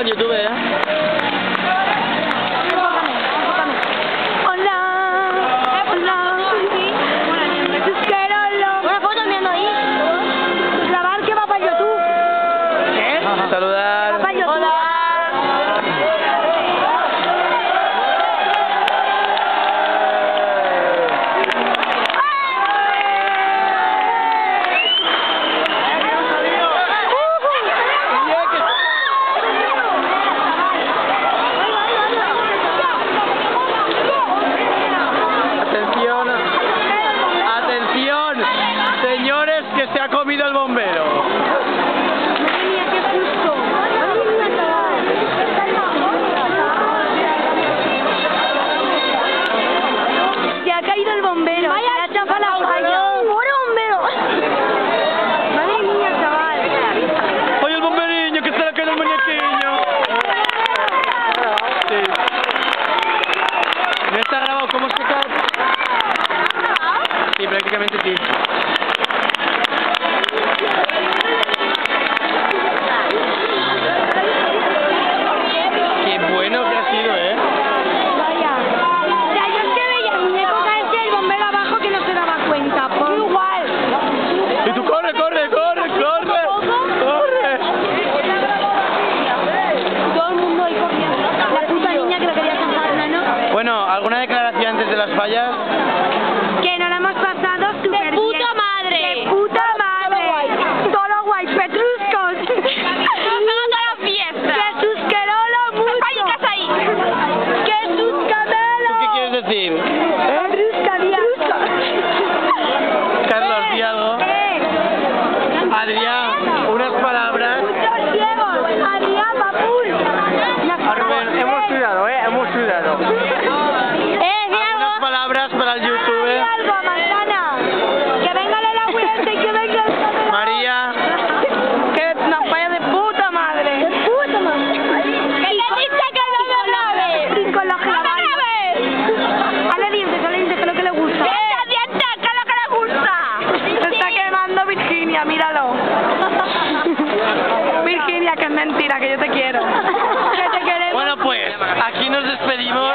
en YouTube, ¿eh? Saludar. Hola. Atención. Atención, señores, que se ha comido el bombero. Ha caído el bombero. Vaya, la chapa la falla. ¡Muere bombero! Madre mía, chaval. ¡Ay, el bomberiño, que se le queda el muñequiño! Sí. ¿No está grabado cómo se cae? Sí, prácticamente sí. Qué bueno que ha sido, ¿eh? Y tú corre, corre, corre, corre, corre. Todo el mundo ahí corriendo. La puta niña que lo quería salvar, ¿no? Bueno, ¿alguna declaración antes de las fallas? Que nos la hemos pasado súper bien. ¡De puta madre! ¡De puta madre! Todo guay, petruscos. ¡Nos toda la fiesta! ¡Jesús Querolo mucho! ¡Está ahí! ¡Jesús Camelo! ¿Tú qué quieres decir? ¡Petrusca, Carlos, di algo. Adrián, unas palabras. ¡Muchos ciegos! ¡Adrián, papul! Rubén, hemos sudado, hemos sudado. Algunas palabras para el YouTube. ¡Algo, manzana! ¡Que venga la fuerte y que venga el... María. ¡Que nos vaya de puta madre! ¡De puta madre! ¡Que te dice que no lo grabes! ¡Y con los clavados! ¡Hale dientes, que es lo que le gusta! ¡Que dientes, que es lo que le gusta! Se está quemando Virginia, míralo. Virginia, que es mentira, que yo te quiero. Que te queremos. Bueno, pues, aquí nos despedimos.